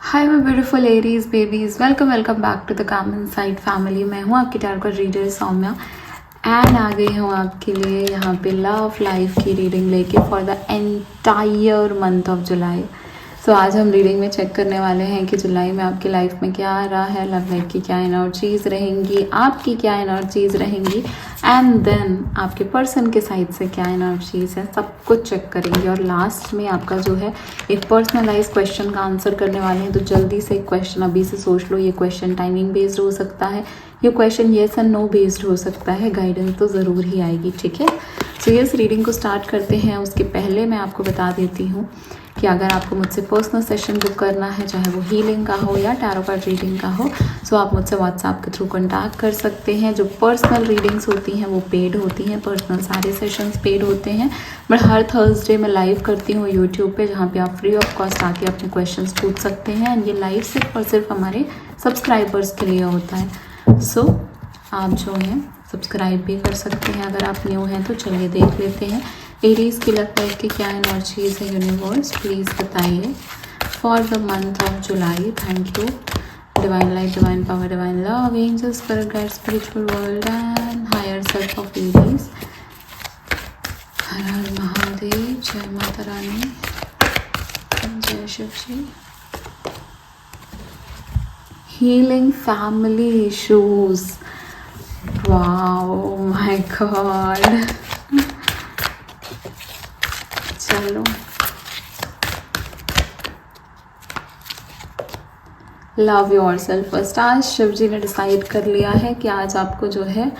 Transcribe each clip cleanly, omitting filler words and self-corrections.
Hi my beautiful Aries babies, welcome back to the calm inside family. मैं हूँ आपकी target reader Saumya and आ गई हूँ आपके लिए यहाँ पे लव लाइफ की रीडिंग लेके for the entire month of July. So आज हम रीडिंग में चेक करने वाले हैं कि जुलाई में आपकी लाइफ में क्या आ रहा है, लव लाइफ की क्या एनर्जीज रहेंगी, आपकी क्या एनर्जीज रहेंगी एंड देन आपके पर्सन के साइड से क्या एनर्जीज है, सब कुछ चेक करेंगे। और लास्ट में आपका जो है एक पर्सनलाइज क्वेश्चन का आंसर करने वाले हैं। तो जल्दी से एक क्वेश्चन अभी से सोच लो। ये क्वेश्चन टाइमिंग बेस्ड हो सकता है, ये question yes and know based हो सकता है, गाइडेंस तो ज़रूर ही आएगी। ठीक है, सो इस रीडिंग को स्टार्ट करते हैं। उसके पहले मैं आपको बता देती हूँ कि अगर आपको मुझसे पर्सनल सेशन बुक करना है, चाहे वो हीलिंग का हो या टैरो कार्ड रीडिंग का हो, सो आप मुझसे व्हाट्सएप के थ्रू कॉन्टैक्ट कर सकते हैं। जो पर्सनल रीडिंग्स होती हैं वो पेड होती हैं, पर्सनल सारे सेशंस पेड होते हैं। बट हर थर्सडे मैं लाइव करती हूँ यूट्यूब पे, जहाँ पे आप फ्री ऑफ कॉस्ट आके अपने क्वेश्चंस पूछ सकते हैं। एंड ये लाइव सिर्फ और सिर्फ हमारे सब्सक्राइबर्स के लिए होता है। सो आप जो हैं सब्सक्राइब भी कर सकते हैं अगर आप न्यू हैं। तो चलिए देख लेते हैं एरीज की लव लाइफ की क्या एनर्जीज है। यूनिवर्स प्लीज़ बताइए for the month of July. Thank you divine light, divine power, divine love, angels, spirit guide, spiritual world and higher self of Aries. हर हर महादेव, जय माता रानी, जय Shiv ji. Healing family issues, wow my God. चलो love yourself first. आज शिव जी ने decide कर लिया है कि आज आपको जो है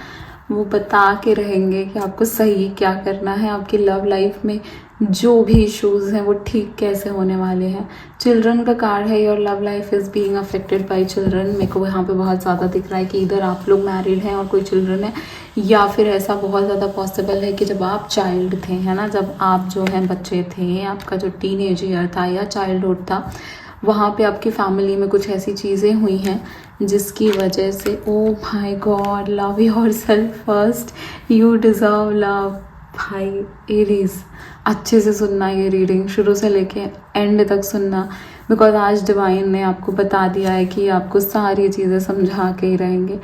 वो बता के रहेंगे कि आपको सही क्या करना है। आपकी लव लाइफ में जो भी इश्यूज हैं वो ठीक कैसे होने वाले हैं। चिल्ड्रन का कार्ड है, your love life is being affected by children. मेरे को यहाँ पे बहुत ज़्यादा दिख रहा है कि इधर आप लोग मैरिड हैं और कोई चिल्ड्रन है, या फिर ऐसा बहुत ज़्यादा पॉसिबल है कि जब आप चाइल्ड थे, है ना, जब आप जो हैं बच्चे थे, आपका जो टीनेज ईयर था या चाइल्डहुड था, वहाँ पे आपकी फैमिली में कुछ ऐसी चीज़ें हुई हैं जिसकी वजह से, oh my God, love yourself first, you deserve love. भाई एरीज, अच्छे से सुनना ये रीडिंग, शुरू से लेके एंड तक सुनना, बिकॉज आज डिवाइन ने आपको बता दिया है कि आपको सारी चीज़ें समझा के ही रहेंगे।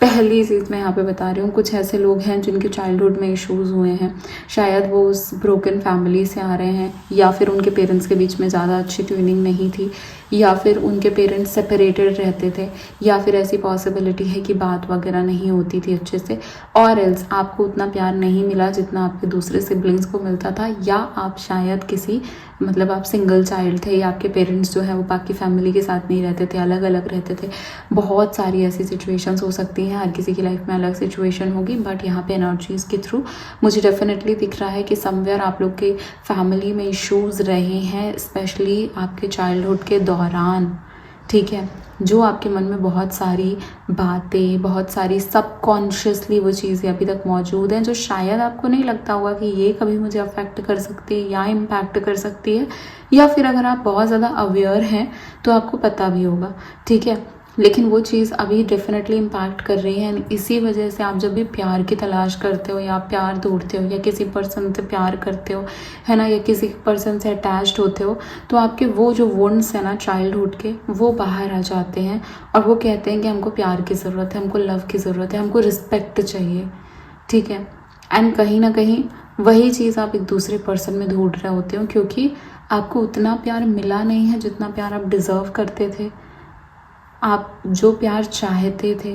पहली चीज़ मैं यहाँ पे बता रही हूँ, कुछ ऐसे लोग हैं जिनके चाइल्डहुड में इश्यूज़ हुए हैं। शायद वो उस ब्रोकन फैमिली से आ रहे हैं, या फिर उनके पेरेंट्स के बीच में ज़्यादा अच्छी ट्यूनिंग नहीं थी, या फिर उनके पेरेंट्स सेपरेटेड रहते थे, या फिर ऐसी पॉसिबिलिटी है कि बात वगैरह नहीं होती थी अच्छे से, और एल्स आपको उतना प्यार नहीं मिला जितना आपके दूसरे सिबलिंग्स को मिलता था, या आप शायद किसी मतलब आप सिंगल चाइल्ड थे, या आपके पेरेंट्स जो है वो बाकी फैमिली के साथ नहीं रहते थे, अलग अलग रहते थे। बहुत सारी ऐसी सिचुएशंस हो सकती हैं, हर किसी की लाइफ में अलग सिचुएशन होगी। बट यहाँ पे एनर्जीज़ के थ्रू मुझे डेफिनेटली दिख रहा है कि समवेयर आप लोग के फैमिली में इश्यूज़ रहे हैं, स्पेशली आपके चाइल्डहुड के दौरान। ठीक है, जो आपके मन में बहुत सारी बातें, बहुत सारी सबकॉन्शियसली वो चीज़ें अभी तक मौजूद हैं, जो शायद आपको नहीं लगता होगा कि ये कभी मुझे अफेक्ट कर सकती है या इम्पैक्ट कर सकती है, या फिर अगर आप बहुत ज़्यादा अवेयर हैं तो आपको पता भी होगा। ठीक है, लेकिन वो चीज़ अभी डेफिनेटली इम्पैक्ट कर रही है। इसी वजह से आप जब भी प्यार की तलाश करते हो, या आप प्यार ढूंढते हो, या किसी पर्सन से प्यार करते हो, है ना, या किसी पर्सन से अटैच्ड होते हो, तो आपके वो जो वुंड्स हैं ना चाइल्डहुड के, वो बाहर आ जाते हैं और वो कहते हैं कि हमको प्यार की ज़रूरत है, हमको लव की ज़रूरत है, हमको रिस्पेक्ट चाहिए। ठीक है, एंड कहीं ना कहीं वही चीज़ आप एक दूसरे पर्सन में ढूंढ रहे होते हो, क्योंकि आपको उतना प्यार मिला नहीं है जितना प्यार आप डिज़र्व करते थे। आप जो प्यार चाहते थे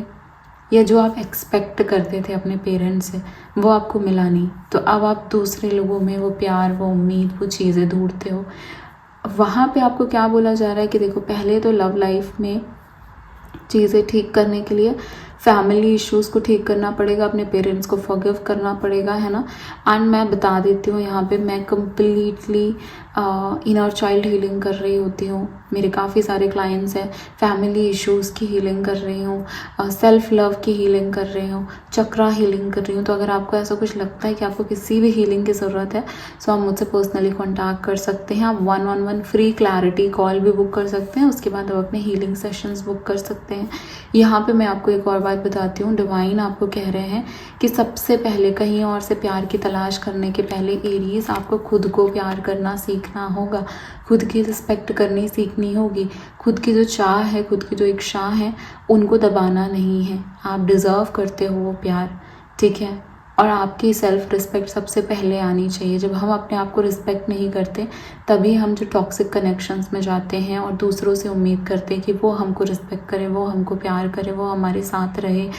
या जो आप एक्सपेक्ट करते थे अपने पेरेंट्स से, वो आपको मिला नहीं। तो अब आप दूसरे लोगों में वो प्यार, वो उम्मीद, वो चीज़ें ढूंढते हो। वहाँ पे आपको क्या बोला जा रहा है कि देखो, पहले तो लव लाइफ में चीज़ें ठीक करने के लिए फैमिली इश्यूज़ को ठीक करना पड़ेगा, अपने पेरेंट्स को फॉरगिव करना पड़ेगा, है ना। एंड मैं बता देती हूँ यहाँ पे, मैं कम्प्लीटली इनर चाइल्ड हीलिंग कर रही होती हूँ। मेरे काफ़ी सारे क्लाइंट्स हैं, फैमिली इश्यूज़ की हीलिंग कर रही हूँ, सेल्फ लव की हीलिंग कर रही हूँ, चक्रा हीलिंग कर रही हूँ। तो अगर आपको ऐसा कुछ लगता है कि आपको किसी भी हीलिंग की ज़रूरत है, तो आप मुझसे पर्सनली कॉन्टैक्ट कर सकते हैं। आप 1-on-1 फ्री क्लैरिटी कॉल भी बुक कर सकते हैं, उसके बाद आप अपने हीलिंग सेशंस बुक कर सकते हैं। यहाँ पे मैं आपको एक और बात बताती हूँ, डिवाइन आपको कह रहे हैं कि सबसे पहले कहीं और से प्यार की तलाश करने के पहले एरीज आपको खुद को प्यार करना सीखना सीखना होगा, खुद की रिस्पेक्ट करनी सीखनी होगी, खुद की जो चाह है, खुद की जो इच्छा है, उनको दबाना नहीं है। आप डिज़र्व करते हो वो प्यार, ठीक है। और आपकी सेल्फ रिस्पेक्ट सबसे पहले आनी चाहिए। जब हम अपने आप को रिस्पेक्ट नहीं करते तभी हम जो टॉक्सिक कनेक्शंस में जाते हैं और दूसरों से उम्मीद करते हैं कि वो हमको रिस्पेक्ट करे, वो हमको प्यार करे, वो हमारे साथ रहे,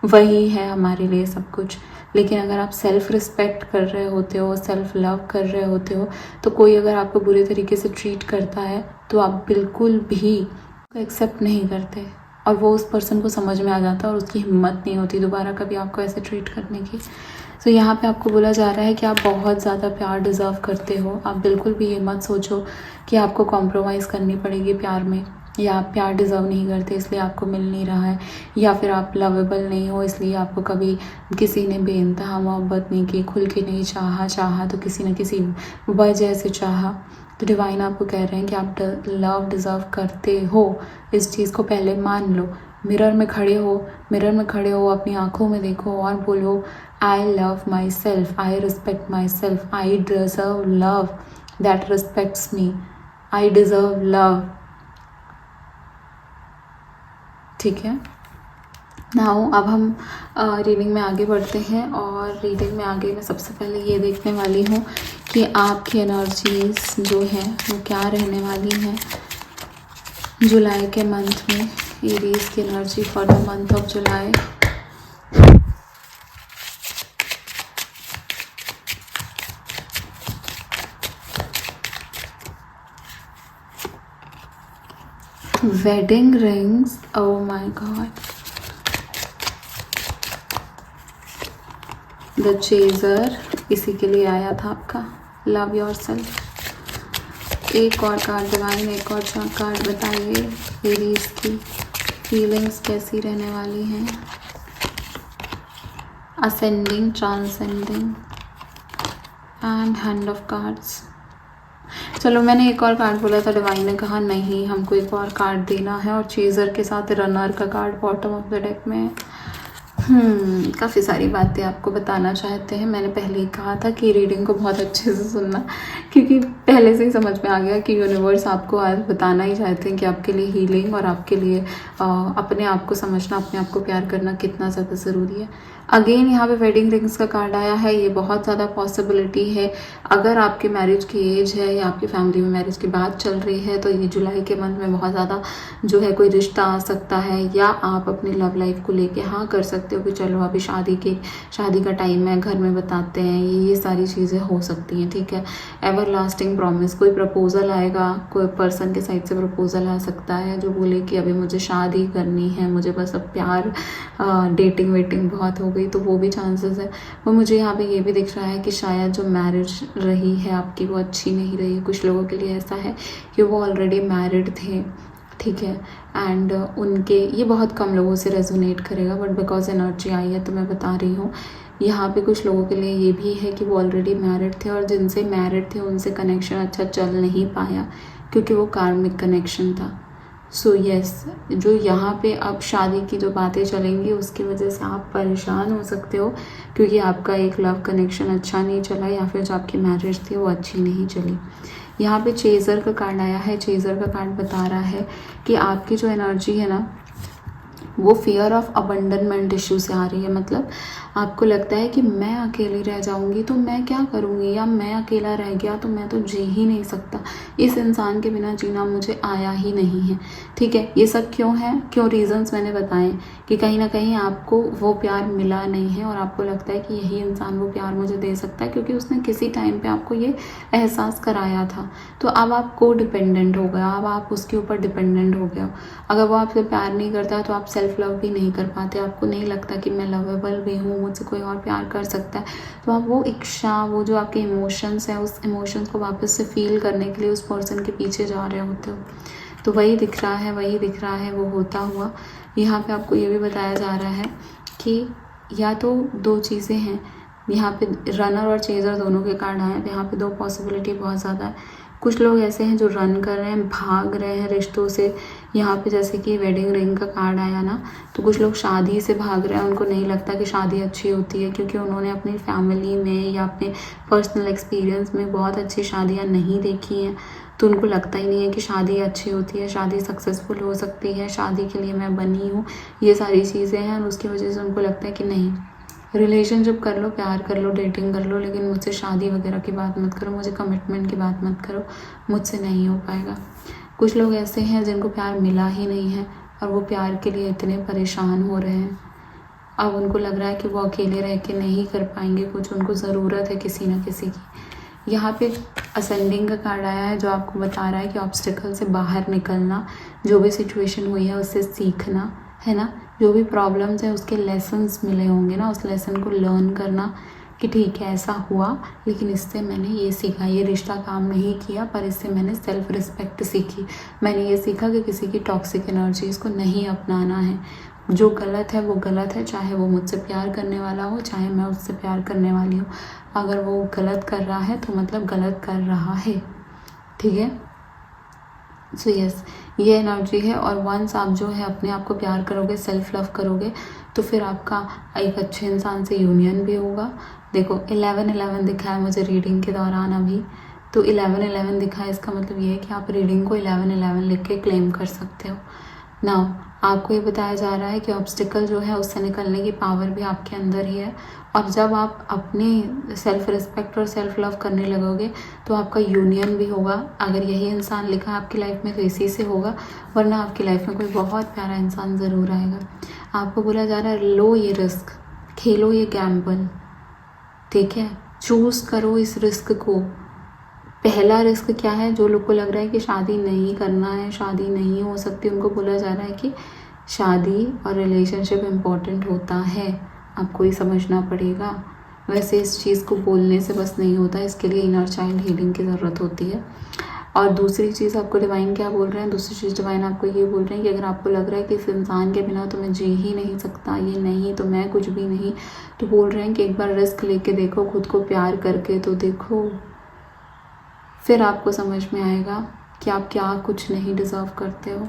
वही है हमारे लिए सब कुछ। लेकिन अगर आप सेल्फ रिस्पेक्ट कर रहे होते हो, सेल्फ लव कर रहे होते हो, तो कोई अगर आपको बुरे तरीके से ट्रीट करता है तो आप बिल्कुल भी एक्सेप्ट नहीं करते और वो उस पर्सन को समझ में आ जाता है और उसकी हिम्मत नहीं होती दोबारा कभी आपको ऐसे ट्रीट करने की। तो यहाँ पे आपको बोला जा रहा है कि आप बहुत ज़्यादा प्यार डिज़र्व करते हो। आप बिल्कुल भी ये मत सोचो कि आपको कॉम्प्रोमाइज़ करनी पड़ेगी प्यार में, या आप प्यार डिज़र्व नहीं करते इसलिए आपको मिल नहीं रहा है, या फिर आप लवेबल नहीं हो इसलिए आपको कभी किसी ने बेइंतहा मोहब्बत नहीं की, खुल के नहीं चाहा तो किसी न किसी वजह से चाहा। तो डिवाइन आपको कह रहे हैं कि आप लव डिज़र्व करते हो। इस चीज़ को पहले मान लो। मिरर में खड़े हो, अपनी आँखों में देखो और बोलो, I love my self, I respect my self, I deserve love that respects me, I deserve love. ठीक है। नाउ अब हम रीडिंग में आगे बढ़ते हैं और रीडिंग में आगे मैं सबसे पहले ये देखने वाली हूँ कि आपकी एनर्जीज जो हैं वो क्या रहने वाली हैं जुलाई के मंथ में। एरीज की energy for the month of July. Wedding rings, oh my God, the chaser, इसी के लिए आया था आपका लव योरसेल्फ। एक और कार्ड डिवाइन, एक और कार्ड बताइए एरीज की फीलिंग्स कैसी रहने वाली हैं। Ascending, transcending and hand of cards. चलो, मैंने एक और कार्ड बोला था, डिवाइन ने कहा नहीं हमको एक और कार्ड देना है और चेजर के साथ रनर का card bottom of the deck में। काफ़ी सारी बातें आपको बताना चाहते हैं। मैंने पहले ही कहा था कि रीडिंग को बहुत अच्छे से सुनना, क्योंकि पहले से ही समझ में आ गया कि यूनिवर्स आपको आज बताना ही चाहते हैं कि आपके लिए हीलिंग और आपके लिए अपने आप को समझना, अपने आप को प्यार करना कितना ज़्यादा ज़रूरी है। अगेन यहाँ पे वेडिंग रिंग्स का कार्ड आया है। ये बहुत ज़्यादा पॉसिबिलिटी है, अगर आपके मैरिज की एज है या आपकी फैमिली में मैरिज की बात चल रही है तो ये जुलाई के मंथ में बहुत ज़्यादा जो है कोई रिश्ता आ सकता है, या आप अपनी लव लाइफ को लेके हाँ कर सकते हो कि चलो अभी शादी का टाइम है, घर में बताते हैं, ये सारी चीज़ें हो सकती हैं। ठीक है। एवर लास्टिंग प्रॉमिस, कोई प्रपोजल आएगा, कोई पर्सन के साइड से प्रपोजल आ सकता है जो बोले कि अभी मुझे शादी करनी है, मुझे बस अब प्यार डेटिंग वेटिंग बहुत हो गई, तो वो भी चांसेस है। वो मुझे यहाँ पे ये भी दिख रहा है कि शायद जो मैरिज रही है आपकी वो अच्छी नहीं रही। कुछ लोगों के लिए ऐसा है कि वो ऑलरेडी मैरिड थे, ठीक है, एंड उनके, ये बहुत कम लोगों से रेजोनेट करेगा बट बिकॉज एनर्जी आई है तो मैं बता रही हूँ। यहाँ पे कुछ लोगों के लिए ये भी है कि वो ऑलरेडी मैरिड थे और जिनसे मैरिड थे उनसे कनेक्शन अच्छा चल नहीं पाया क्योंकि वो कार्मिक कनेक्शन था। सो यस, जो यहाँ पे अब शादी की जो बातें चलेंगी उसकी वजह से आप परेशान हो सकते हो क्योंकि आपका एक लव कनेक्शन अच्छा नहीं चला या फिर जो आपकी मैरिज थी वो अच्छी नहीं चली। यहाँ पे चेजर का कार्ड आया है। चेजर का कार्ड बता रहा है कि आपकी जो एनर्जी है ना वो फियर ऑफ अबंडनमेंट इश्यू से आ रही है। मतलब आपको लगता है कि मैं अकेली रह जाऊंगी तो मैं क्या करूंगी, या मैं अकेला रह गया तो मैं तो जी ही नहीं सकता, इस इंसान के बिना जीना मुझे आया ही नहीं है। ठीक है। ये सब क्यों है, क्यों रीजंस मैंने बताए कि कहीं ना कहीं आपको वो प्यार मिला नहीं है और आपको लगता है कि यही इंसान वो प्यार मुझे दे सकता है क्योंकि उसने किसी टाइम पे आपको ये एहसास कराया था। तो अब आप को डिपेंडेंट हो गया, अब आप उसके ऊपर डिपेंडेंट हो गया। अगर वो आपसे प्यार नहीं करता तो आप सेल्फ लव भी नहीं कर पाते, आपको नहीं लगता कि मैं लवेबल भी हूँ, मुझसे कोई और प्यार कर सकता है। तो आप वो इच्छा, वो जो आपके इमोशंस हैं, उस इमोशंस को वापस से फील करने के लिए उस पर्सन के पीछे जा रहे होते हो। तो वही दिख रहा है वो होता हुआ। यहाँ पे आपको ये भी बताया जा रहा है कि या तो दो चीज़ें हैं, यहाँ पे रनर और चेजर दोनों के कार्ड आए हैं। यहाँ पे दो पॉसिबिलिटी बहुत ज़्यादा है। कुछ लोग ऐसे हैं जो रन कर रहे हैं, भाग रहे हैं रिश्तों से, यहाँ पे जैसे कि वेडिंग रिंग का कार्ड आया ना, तो कुछ लोग शादी से भाग रहे हैं। उनको नहीं लगता कि शादी अच्छी होती है, क्योंकि उन्होंने अपनी फैमिली में या अपने पर्सनल एक्सपीरियंस में बहुत अच्छी शादियाँ नहीं देखी हैं। तो उनको लगता ही नहीं है कि शादी अच्छी होती है, शादी सक्सेसफुल हो सकती है, शादी के लिए मैं बनी हूँ, ये सारी चीज़ें हैं। और उसकी वजह से उनको लगता है कि नहीं, रिलेशनशिप कर लो, प्यार कर लो, डेटिंग कर लो, लेकिन मुझसे शादी वगैरह की बात मत करो, मुझे कमिटमेंट की बात मत करो, मुझसे नहीं हो पाएगा। कुछ लोग ऐसे हैं जिनको प्यार मिला ही नहीं है और वो प्यार के लिए इतने परेशान हो रहे हैं। अब उनको लग रहा है कि वो अकेले रह के नहीं कर पाएंगे कुछ, उनको ज़रूरत है किसी न किसी की। यहाँ पे असेंडिंग का कार्ड आया है, जो आपको बता रहा है कि ऑब्स्टिकल से बाहर निकलना, जो भी सिचुएशन हुई है उससे सीखना, है ना। जो भी प्रॉब्लम्स है उसके लेसन्स मिले होंगे ना, उस लेसन को लर्न करना कि ठीक है ऐसा हुआ, लेकिन इससे मैंने ये सीखा, ये रिश्ता काम नहीं किया पर इससे मैंने सेल्फ रिस्पेक्ट सीखी। मैंने ये सीखा कि किसी की टॉक्सिक एनर्जीज़ को नहीं अपनाना है। जो गलत है वो गलत है, चाहे वो मुझसे प्यार करने वाला हो, चाहे मैं उससे प्यार करने वाली हूँ। अगर वो गलत कर रहा है तो मतलब गलत कर रहा है, ठीक है। सो यस, ये एनर्जी है। और वंस आप जो है अपने आप को प्यार करोगे, सेल्फ लव करोगे, तो फिर आपका एक अच्छे इंसान से यूनियन भी होगा। देखो 11-11 दिखा है मुझे रीडिंग के दौरान अभी, तो 11-11 दिखा है, इसका मतलब ये है कि आप रीडिंग को 11-11 लिख के क्लेम कर सकते हो। नाउ आपको ये बताया जा रहा है कि ऑब्स्टिकल जो है उससे निकलने की पावर भी आपके अंदर ही है। और जब आप अपने सेल्फ रिस्पेक्ट और सेल्फ लव करने लगोगे तो आपका यूनियन भी होगा। अगर यही इंसान लिखा आपकी लाइफ में तो इसी से होगा, वरना आपकी लाइफ में कोई बहुत प्यारा इंसान ज़रूर आएगा। आपको बोला जा रहा है लो ये रिस्क, खेलो ये गैम्बल, ठीक है, चूज़ करो इस रिस्क को। पहला रिस्क क्या है? जो लोग को लग रहा है कि शादी नहीं करना है, शादी नहीं हो सकती, उनको बोला जा रहा है कि शादी और रिलेशनशिप इम्पॉर्टेंट होता है, आपको ही समझना पड़ेगा। वैसे इस चीज़ को बोलने से बस नहीं होता, इसके लिए इनर चाइल्ड हीलिंग की ज़रूरत होती है। और दूसरी चीज़ आपको डिवाइन क्या बोल रहे हैं? दूसरी चीज़ डिवाइन आपको ये बोल रहे हैं कि अगर आपको लग रहा है कि इस इंसान के बिना तो मैं जी ही नहीं सकता, ये नहीं तो मैं कुछ भी नहीं, तो बोल रहे हैं कि एक बार रिस्क लेके देखो, खुद को प्यार करके तो देखो, फिर आपको समझ में आएगा कि आप क्या कुछ नहीं डिज़र्व करते हो।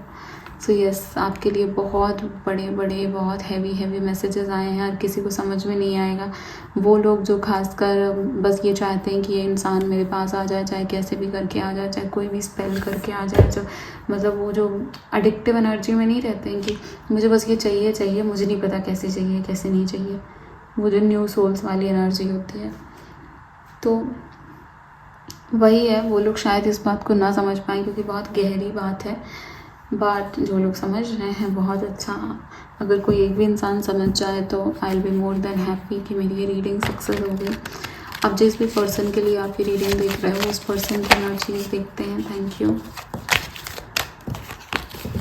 सो यस, आपके लिए बहुत बड़े बड़े बहुत हैवी मैसेजेस आए हैं। और किसी को समझ में नहीं आएगा, वो लोग जो खासकर बस ये चाहते हैं कि ये इंसान मेरे पास आ जाए, चाहे कैसे भी करके आ जाए, चाहे कोई भी स्पेल करके आ जाए, जो मतलब वो जो एडिक्टिव एनर्जी में नहीं रहते हैं कि मुझे बस ये चाहिए चाहिए, मुझे नहीं पता कैसे चाहिए कैसे नहीं चाहिए, वो जो न्यू सोल्स वाली एनर्जी होती है। तो वही है, वो लोग शायद इस बात को ना समझ पाएँ क्योंकि बहुत गहरी बात है। बट जो लोग समझ रहे हैं बहुत अच्छा। अगर कोई एक भी इंसान समझ जाए तो I will be more than happy कि मेरी ये रीडिंग सक्सेस हो गई। अब जिस भी पर्सन के लिए आप ये रीडिंग देख रहे हो उस पर्सन की एनर्जीज देखते हैं। Thank you.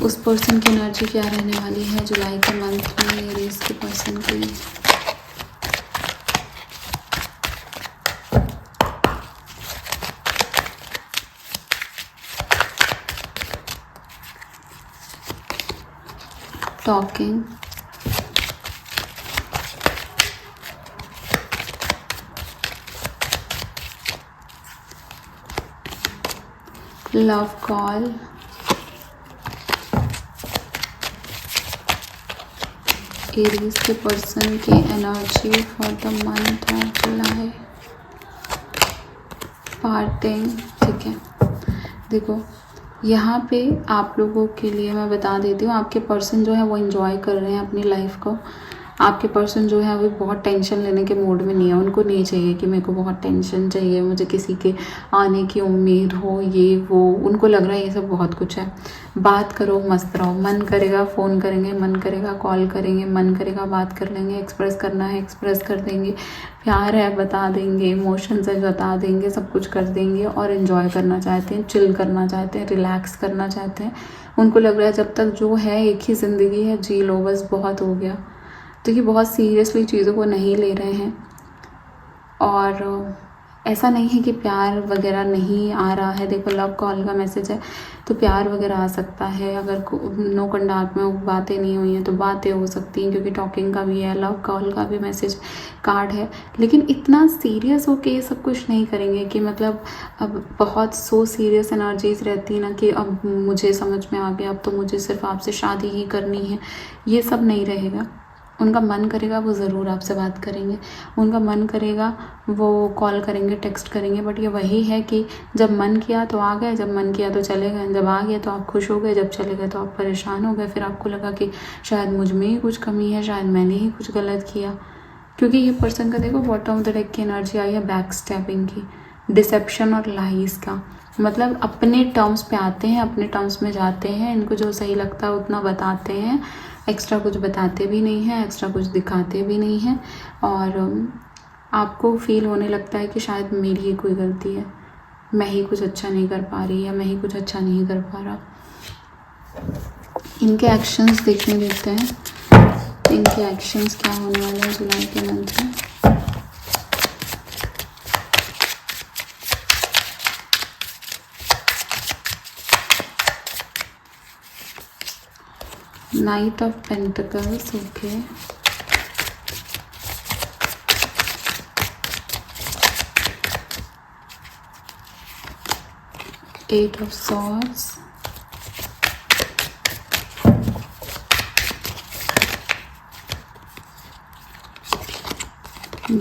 उस पर्सन की एनर्जी क्या रहने वाली है जुलाई के मंथ में एरीज के पर्सन के लिए? टॉकिंग, लव कॉल, एरीज के पर्सन की energy for the month of July, parting. ठीक है, देखो यहाँ पे आप लोगों के लिए मैं बता देती हूँ, आपके पर्सन जो है वो एंजॉय कर रहे हैं अपनी लाइफ को। आपके पर्सन जो है वो बहुत टेंशन लेने के मूड में नहीं है। उनको नहीं चाहिए कि मेरे को बहुत टेंशन चाहिए, मुझे किसी के आने की उम्मीद हो, ये वो। उनको लग रहा है ये सब बहुत कुछ है। बात करो, मस्त रहो, मन करेगा फ़ोन करेंगे, मन करेगा कॉल करेंगे, मन करेगा बात कर लेंगे, एक्सप्रेस करना है एक्सप्रेस कर देंगे, प्यार है बता देंगे, इमोशंस है बता देंगे, सब कुछ कर देंगे। और इन्जॉय करना चाहते हैं, चिल करना चाहते हैं, रिलैक्स करना चाहते हैं। उनको लग रहा है जब तक जो है एक ही ज़िंदगी है, जी लो बस, बहुत हो गया। तो ये बहुत सीरियसली चीज़ों को नहीं ले रहे हैं। और ऐसा नहीं है कि प्यार वगैरह नहीं आ रहा है। देखो लव कॉल का मैसेज है तो प्यार वगैरह आ सकता है। अगर नो कंडक्ट में बातें नहीं हुई हैं तो बातें हो सकती हैं, क्योंकि टॉकिंग का भी है, लव कॉल का भी मैसेज कार्ड है। लेकिन इतना सीरियस होके ये सब कुछ नहीं करेंगे कि मतलब अब बहुत सो सीरियस एनर्जीज रहती है ना कि अब मुझे समझ में आ गया, अब तो मुझे सिर्फ आपसे शादी ही करनी है, ये सब नहीं रहेगा। उनका मन करेगा वो ज़रूर आपसे बात करेंगे, उनका मन करेगा वो कॉल करेंगे, टेक्स्ट करेंगे। बट ये वही है कि जब मन किया तो आ गए, जब मन किया तो चले गए, जब आ गए तो आप खुश हो गए, जब चले गए तो आप परेशान हो गए। फिर आपको लगा कि शायद मुझ में ही कुछ कमी है, शायद मैंने ही कुछ गलत किया। क्योंकि ये पर्सन का देखो बॉटम ऑफ द डेक की एनर्जी आई है बैक स्टैबिंग की, डिसेप्शन और लाइज का। मतलब अपने टर्म्स पे आते हैं, अपने टर्म्स में जाते हैं, इनको जो सही लगता है उतना बताते हैं, एक्स्ट्रा कुछ बताते भी नहीं हैं, एक्स्ट्रा कुछ दिखाते भी नहीं हैं। और आपको फील होने लगता है कि शायद मेरी ही कोई गलती है, मैं ही कुछ अच्छा नहीं कर पा रही या मैं ही कुछ अच्छा नहीं कर पा रहा। इनके एक्शंस देखने देते हैं, इनके एक्शंस क्या होने वाले हैं जुलाई के मंथ में। Knight of Pentacles, okay. Eight of Swords,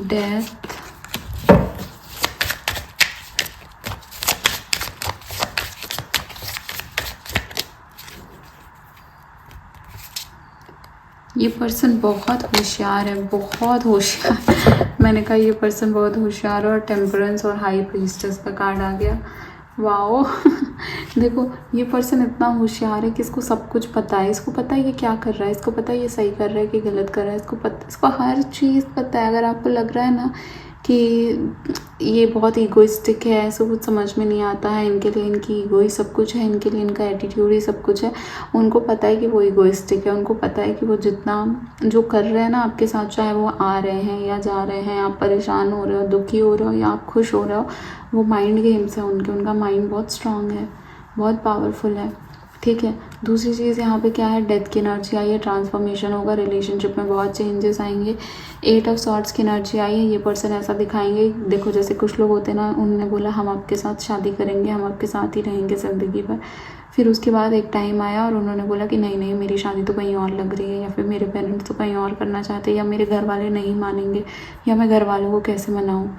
Death, ये पर्सन बहुत होशियार है, बहुत होशियार। मैंने कहा ये पर्सन बहुत होशियार, और टेम्परेंस और हाई प्रीस्टेस का कार्ड आ गया। वाओ देखो ये पर्सन इतना होशियार है कि इसको सब कुछ पता है, इसको पता है ये क्या कर रहा है, इसको पता है ये सही कर रहा है कि गलत कर रहा है, इसको पता, इसको हर चीज़ पता है। अगर आपको लग रहा है ना कि ये बहुत ईगोइस्टिक है, ऐसा कुछ समझ में नहीं आता है, इनके लिए इनकी ईगो ही सब कुछ है, इनके लिए इनका एटीट्यूड ही सब कुछ है, उनको पता है कि वो ईगोइस्टिक है, उनको पता है कि वो जितना जो कर रहे हैं ना आपके साथ, चाहे वो आ रहे हैं या जा रहे हैं, आप परेशान हो रहे हो, दुखी हो रहे हो या आप खुश हो रहे हो, वो माइंड गेम्स है उनके। उनका माइंड बहुत स्ट्रांग है, बहुत पावरफुल है, ठीक है। दूसरी चीज़ यहाँ पे क्या है, डेथ की एनर्जी आई है, ट्रांसफॉर्मेशन होगा, रिलेशनशिप में बहुत चेंजेस आएंगे। एट ऑफ सॉर्ड्स की एनर्जी आई है, ये पर्सन ऐसा दिखाएंगे, देखो जैसे कुछ लोग होते हैं ना, उन्होंने बोला हम आपके साथ शादी करेंगे, हम आपके साथ ही रहेंगे ज़िंदगी भर। फिर उसके बाद एक टाइम आया और उन्होंने बोला कि नहीं नहीं मेरी शादी तो कहीं और लग रही है, या फिर मेरे पेरेंट्स तो कहीं और करना चाहते हैं, या मेरे घर वाले नहीं मानेंगे, या मैं घर वालों को कैसे मनाऊँ।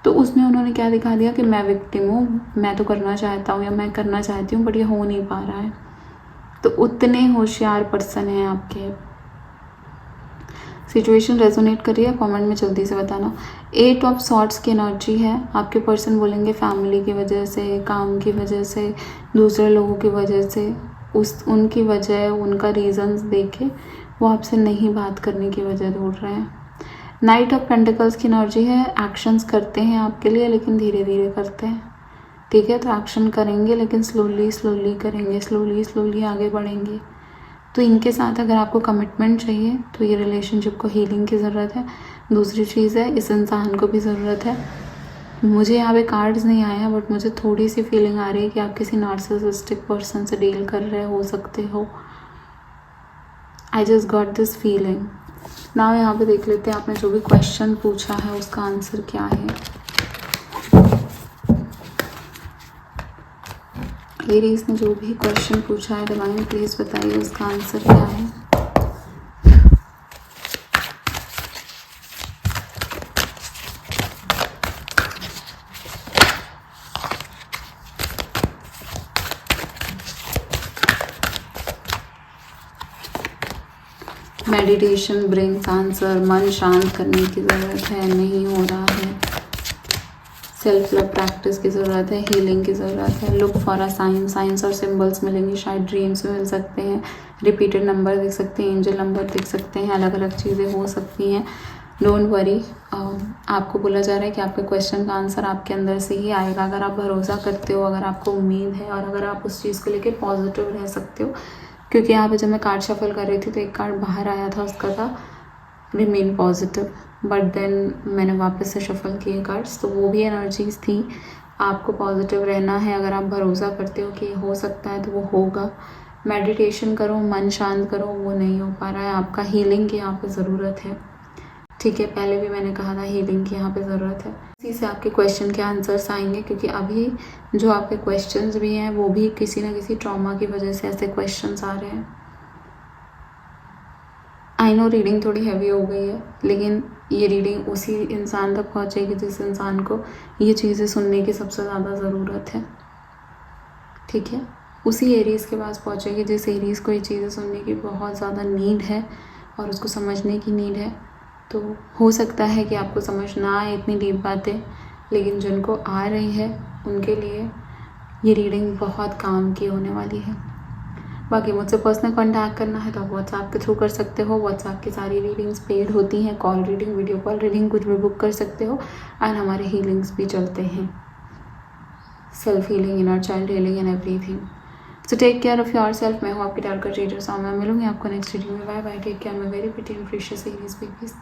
तो उसमें उन्होंने क्या दिखा दिया कि मैं विक्टिम हूँ, मैं तो करना चाहता हूँ या मैं करना चाहती हूँ बट ये हो नहीं पा रहा है। तो उतने होशियार पर्सन हैं आपके। सिचुएशन रेजोनेट कर रही है, कमेंट में जल्दी से बताना। एट ऑफ सॉर्ट्स की एनर्जी है, आपके पर्सन बोलेंगे फैमिली की वजह से, काम की वजह से, दूसरे लोगों की वजह से, उनकी वजह, उनका रीजंस देके वो आपसे नहीं बात करने की वजह ढूंढ रहे हैं। नाइट ऑफ पेंटिकल्स की एनर्जी है, एक्शंस करते हैं आपके लिए लेकिन धीरे धीरे करते हैं, ठीक है। तो एक्शन करेंगे लेकिन स्लोली स्लोली करेंगे, स्लोली स्लोली आगे बढ़ेंगे। तो इनके साथ अगर आपको कमिटमेंट चाहिए तो ये रिलेशनशिप को हीलिंग की ज़रूरत है। दूसरी चीज़ है इस इंसान को भी ज़रूरत है। मुझे यहाँ पे कार्ड्स नहीं आया बट मुझे थोड़ी सी फीलिंग आ रही है कि आप किसी नार्सिसिस्टिक पर्सन से डील कर रहे हो सकते हो। I just got this feeling. Now यहाँ पे देख लेते हैं आपने जो भी क्वेश्चन पूछा है उसका आंसर क्या है। एरीज ने जो भी क्वेश्चन पूछा है डिवाइन प्लीज बताइए उसका आंसर क्या है। मेडिटेशन ब्रिंग्स आंसर, मन शांत करने की ज़रूरत है, नहीं हो रहा है। सेल्फ लव प्रैक्टिस की ज़रूरत है, हीलिंग की ज़रूरत है। Look for a sign, signs और सिंबल्स मिलेंगे, शायद ड्रीम्स में मिल सकते हैं, रिपीटेड नंबर दिख सकते हैं, एंजल नंबर दिख सकते हैं, अलग अलग चीज़ें हो सकती हैं। डोंट वरी, आपको बोला जा रहा है कि आपके क्वेश्चन का आंसर आपके अंदर से ही आएगा अगर आप भरोसा करते हो, अगर आपको उम्मीद है और अगर आप उस चीज़ को लेकर पॉजिटिव रह सकते हो। क्योंकि यहाँ पे जब मैं कार्ड शफल कर रही थी तो एक कार्ड बाहर आया था, उसका था रिमेन पॉजिटिव। बट देन मैंने वापस से शफल किए कार्ड्स, तो वो भी एनर्जीज थी। आपको पॉजिटिव रहना है, अगर आप भरोसा करते हो कि हो सकता है तो वो होगा। मेडिटेशन करो, मन शांत करो, वो नहीं हो पा रहा है, आपका हीलिंग की यहाँ पे ज़रूरत है। ठीक है, पहले भी मैंने कहा था हीलिंग की यहाँ पे ज़रूरत है। इसी से आपके क्वेश्चन के आंसर्स आएंगे, क्योंकि अभी जो आपके क्वेश्चंस भी हैं वो भी किसी ना किसी ट्रॉमा की वजह से ऐसे क्वेश्चंस आ रहे हैं। आई नो रीडिंग थोड़ी हैवी हो गई है, लेकिन ये रीडिंग उसी इंसान तक पहुँचेगी जिस इंसान को ये चीज़ें सुनने की सबसे ज़्यादा ज़रूरत है। ठीक है, उसी एरीज़ के पास पहुँचेगी जिस एरीज़ को ये चीज़ें सुनने की बहुत ज़्यादा नीड है और उसको समझने की नीड है। तो हो सकता है कि आपको समझ ना आए इतनी डीप बातें, लेकिन जिनको आ रही है उनके लिए ये रीडिंग बहुत काम की होने वाली है। बाकी मुझसे पर्सनल कांटेक्ट करना है तो आप व्हाट्सएप के थ्रू कर सकते हो। व्हाट्सएप की सारी रीडिंग्स पेड होती हैं, call reading, video call reading, कुछ भी बुक कर सकते हो। एंड हमारे हीलिंग्स भी चलते हैं, self healing, inner child healing and everything. So take care of yourself. मैं हूँ आपकी टारगेट रीडर सामा। मैं मिलूंगी आपको नेक्स्ट वीडियो में। Bye bye, take care. My very pretty and precious Aries babies.